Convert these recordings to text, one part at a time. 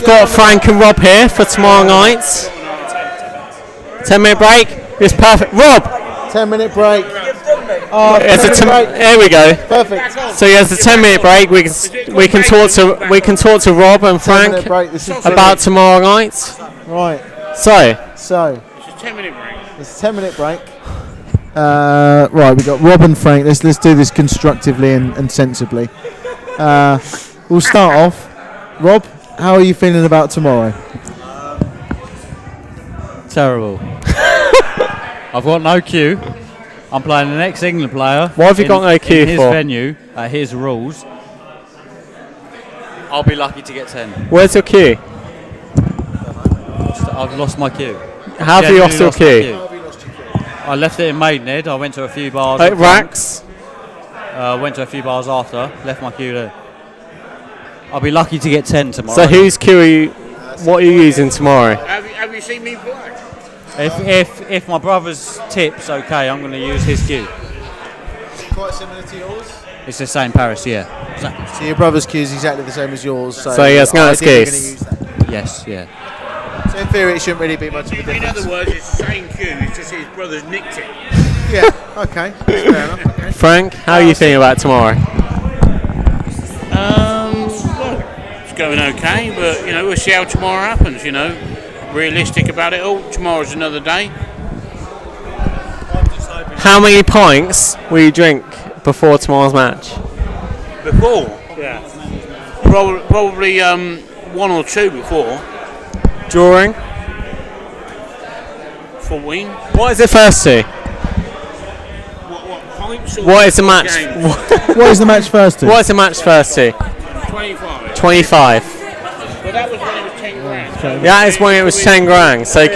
we've got Frank and Rob here for tomorrow night. 10-minute break. It's perfect. Rob. 10-minute break. Oh, here we go. Perfect. So he has a 10-minute break. We can talk to Rob and Frank about tomorrow night. Right. So It's a 10-minute break. It's a 10-minute break. Right, we've got Rob and Frank. Let's do this constructively and sensibly. We'll start off. Rob, how are you feeling about tomorrow? Terrible. I've got no cue. I'm playing an ex-England player. What have you got no cue in his for? venue, at his rules. I'll be lucky to get 10. Where's your cue? I've lost my cue. How have you lost your cue? I left it in Maidenhead. I went to a few bars. Racks? Went to a few bars after. Left my cue there. I'll be lucky to get 10 tomorrow. So whose cue are you? What are you using tomorrow? Have you seen me play? If my brother's tip's okay, I'm going to use his cue. Quite similar to yours? It's the same Paris, yeah. Exactly. So your brother's cue is exactly the same as yours. So he has no excuse. Yes, yeah. So in theory, it shouldn't really be much of a difference. In other words, it's the same cue. It's just his brother's nicked it. Yeah. Okay. Fair enough. Okay. Frank, how are you feeling about tomorrow? Well, it's going okay, but we'll see how tomorrow happens. Realistic about it all. Tomorrow's another day. How many pints will you drink before tomorrow's match? Before? Yeah. Probably 1 or 2 before. During? 14. What is it first to? What pints or What is the match? What is the match first to? What is the match first to? 25. 25. But that was when it was 10 grand. That is when it was 10 grand. So I'm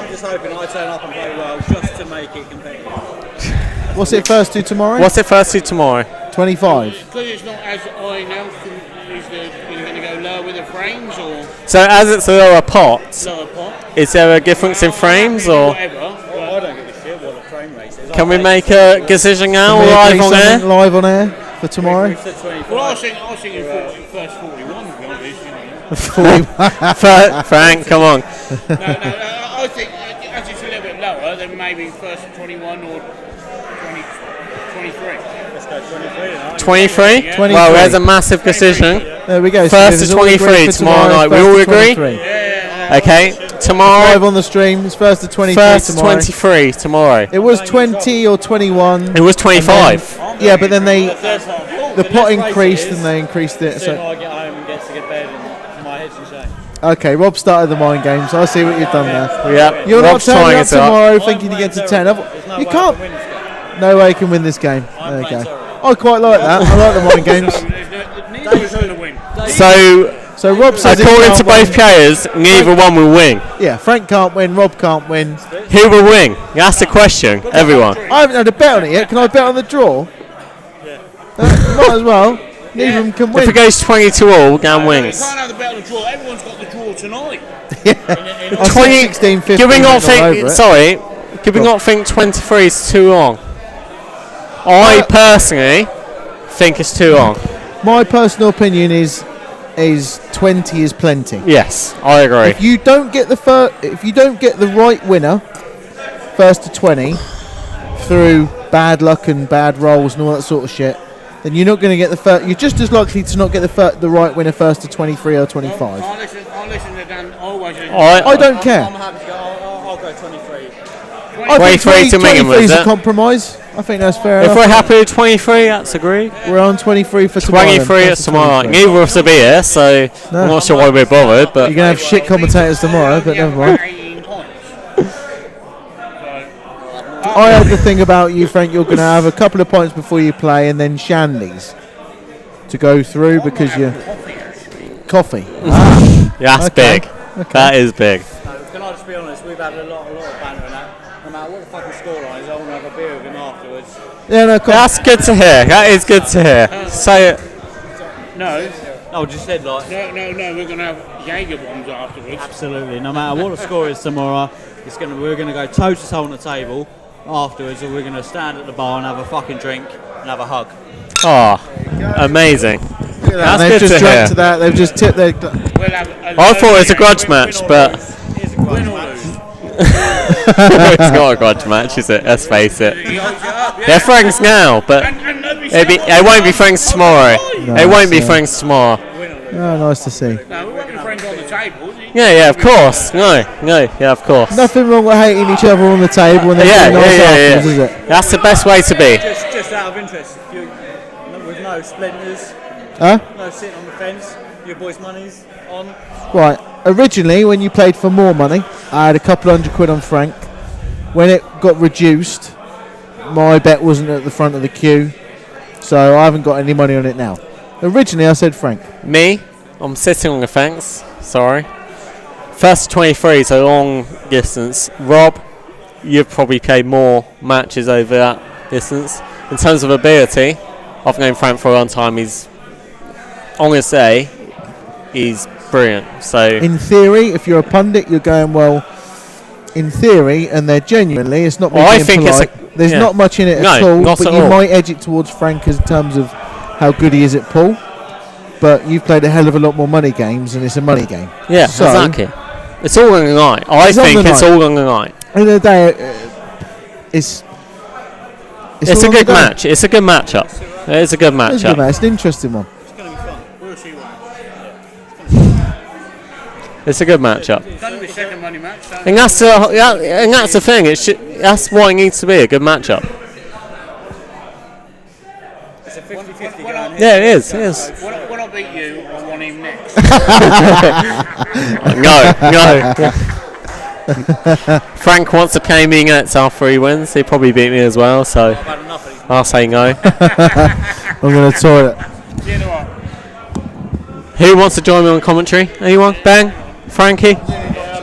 just hoping I turn up and play well just to make it competitive. What's it first to tomorrow? what's it first to tomorrow? 25. Because it's not as I announced, is you're going to go lower with the frames or So as it's a lower pot, lower pot? is there a difference in frames or Whatever. I don't give a shit what the frame race is. can we make a decision now Can we live agree on air? something live on air for tomorrow? Well, I was thinking first 41 to be honest. Frank, come on. No, I think as it's a little bit lower, then maybe first 21 or 23. Let's go 23 now. 23? Yeah. Well, there's a massive decision. There we go. First there's to all 23 agreed for tomorrow night. We first all to agree? 23. Yeah. Okay, tomorrow. Live on the stream. It's first to 23 First to tomorrow. 23 tomorrow. It was 20 or 21. It was 25. Yeah, but then the pot increased and they increased it. Soon So I get home and get to get bed and my head's in shame. okay, Rob started the mind games. I see what you've done there. Yeah, You're Rob's not turning trying up it up. tomorrow thinking to get to 10. You can't. No way you can win this game. There you go. I quite like that. I like the mind games. Neither was going to win. So Rob says According to both players, neither one will win. yeah, Frank can't win. Rob can't win. Who will win? That's the question, everyone. I haven't had a bet on it yet. Can I bet on the draw? Yeah. Might as well. Neither of them can If win. it goes 20 all, Dan You wins. can't have the battle of draw. Everyone's got the draw tonight. I 20, 16, 15. Do we not all over think? it. Sorry, do we not think 23 is too long? I personally think it's too long. My personal opinion is 20 is plenty. Yes, I agree. If you don't get the right winner first to 20 through bad luck and bad rolls and all that sort of shit, then you're not going to get the first. You're just as likely to not get the right winner first to 23 or 25. I'll listen to Dan always. I don't care. I'm happy to go. I'll go 23. I think 23 to Mingham, 23 is is a it? compromise. I think that's fair If enough. we're happy with 23, that's agreed. We're on 23 for tomorrow. 23 then. is First to tomorrow. 23. Neither of us will be here, so No. I'm not sure why we're bothered. But You're going to have shit commentators tomorrow, but never mind. 18 points. I heard the thing about you, Frank. You're going to have a couple of points before you play, and then Shanleys to go through because you're coffee. that's Okay. big. That is big. Can I just be honest? We've had a lot of banter and that. No matter what the fucking scoreline is, I want to have a beer with him afterwards. Yeah, no, That's good to hear. That is good to hear. Say it. No, No, just said like. no. We're going to have Jaeger bombs afterwards. Absolutely. No matter what the score is tomorrow, we're gonna go toe to toe on the table afterwards, or we're gonna stand at the bar and have a fucking drink and have a hug. Oh, amazing. Look at that. That's They've good just to drank hear. to that. They've just tipped their. We'll have I thought it was a grudge match, but It is a grudge match. it's not a grudge match, is it? Let's face it. They're friends now, but they won't be friends tomorrow. They won't be friends tomorrow. Oh, nice to see. No, we won't be friends on the table. Yeah, of course. No, yeah, of course. Nothing wrong with hating each other on the table and then being nice afterwards, is it? That's the best way to be. Just out of interest, if you, with no splinters, Huh? no sitting on the fence, your boys' money's on. Right. Originally, when you played for more money, I had a couple £100 on Frank. When it got reduced, my bet wasn't at the front of the queue, so I haven't got any money on it now. Originally, I said Frank. Me, I'm sitting on the fence. Sorry. First 23 is a long distance. Rob, you've probably played more matches over that distance. In terms of ability, I've known Frank for a long time. I'm going to say he's brilliant. So In theory, if you're a pundit, you're going, well, in theory, and they're genuinely, it's not me Well, I being think it's polite, there's yeah. not much in it No, at all, not but at you all. might edge it towards Frank in terms of how good he is at pool. But you've played a hell of a lot more money games, and it's a money game. yeah, So- exactly. It's all on the night. I It's on think the it's night. all on the night. At the end of the day, it's It's all a on good the day. match. It's a good matchup. It is a good It's a good matchup. match. It's an interesting one. It's going to be fun. We'll see what happens. It's a good matchup. It's going to be second money match. So And that's the thing. That's what it needs to be, a good matchup. It's a 50-50 going here. Yeah, it is. It is. when I beat you, I want him next. No. Frank wants to pay me against our 3 wins. He probably beat me as well, so I've had enough of these. I'll say no. I'm going to toilet. You know what? Who wants to join me on commentary? Anyone? Ben? Frankie?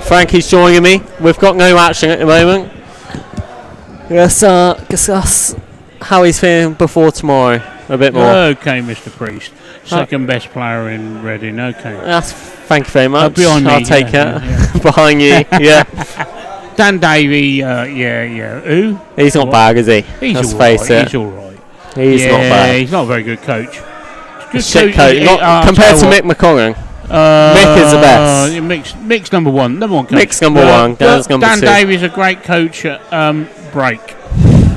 Frankie's joining me. We've got no action at the moment. Let's discuss how he's feeling before tomorrow a bit more. Okay, Mr. Priest. Second best player in Reading. Okay. Thank you very much. behind me, I'll take it. yeah. Behind you, yeah. Dan Davey, Who? He's not bad, is he? He's Let's all face right. it. He's all right. He's not bad. He's not a very good coach. Good Shit coach. Not compared to Mick McCollum. Mick is the best. Mick's number one coach. Mick's number one, Dan's number Dan two. Davies a great coach at break.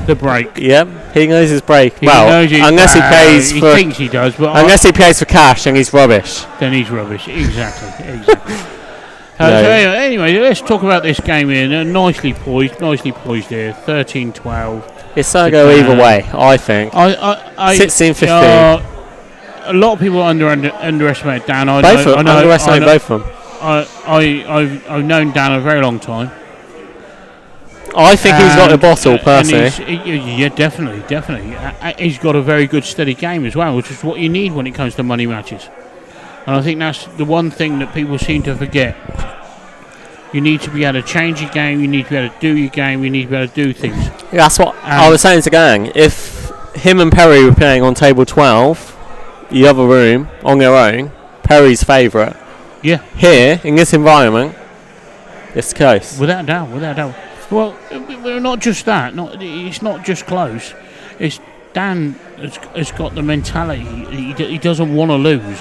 The break. Yep, he knows his break. He well, knows unless he pays he for thinks he does, but unless he pays for cash, then he's rubbish. then he's rubbish. Exactly. No. So anyway, let's talk about this game here. Nicely poised here. 13-12. It's going to go either way, I think. 16-15. A lot of people underestimate Dan. Both of them. Underestimate both of them. I've known Dan a very long time. I think he's got the bottle, personally. Yeah, definitely. He's got a very good, steady game as well, which is what you need when it comes to money matches. And I think that's the one thing that people seem to forget. You need to be able to change your game. You need to be able to do your game. You need to be able to do things. That's what I was saying to gang. If him and Perry were playing on table 12, the other room, on their own, Perry's favourite. Yeah. Here, in this environment, it's close. Without doubt. Well, not just that. It's not just close. It's Dan has got the mentality. He doesn't want to lose.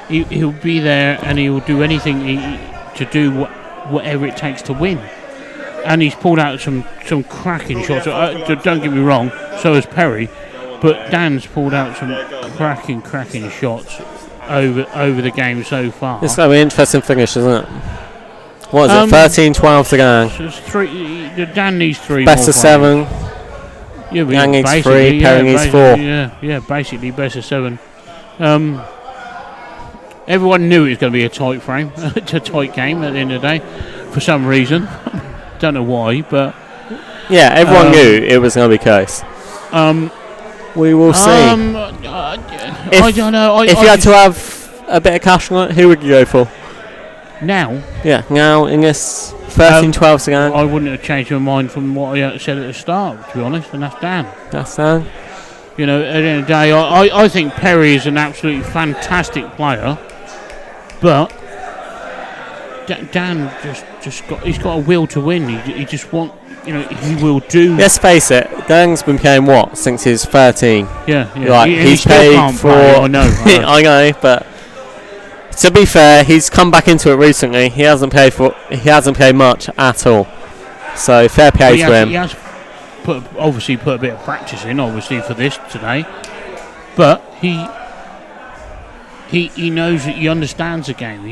He'll be there and he'll do anything to do whatever it takes to win. And he's pulled out some cracking shots. Don't get me wrong. So has Perry, but Dan's pulled out some cracking shots over the game so far. It's going to be an interesting finish, isn't it? What is it? 13-12 to go. So it's Dan needs 3 Best more of 7. Yeah, Yang needs basically, 3. Perry needs 4. Yeah, basically best of 7. Everyone knew it was going to be a tight frame, a tight game at the end of the day, for some reason. Don't know why, but yeah, everyone knew it was going to be close. We will see. I don't know. If you had to have a bit of cash on it, who would you go for? Now? Yeah, now in this 13-12 to go. I wouldn't have changed my mind from what I said at the start, to be honest, and that's Dan. That's Dan. You know, at the end of the day, I think Perry is an absolutely fantastic player, but Dan he's got a will to win. He just he will do. Let's face it, Dang's been playing what since he's 13. Yeah. Like He he's still paid can't for. play, I know. I know, but to be fair, he's come back into it recently. He hasn't played much at all. So fair play to him. He has obviously put a bit of practice in, obviously, for this today. But he knows that he understands the game.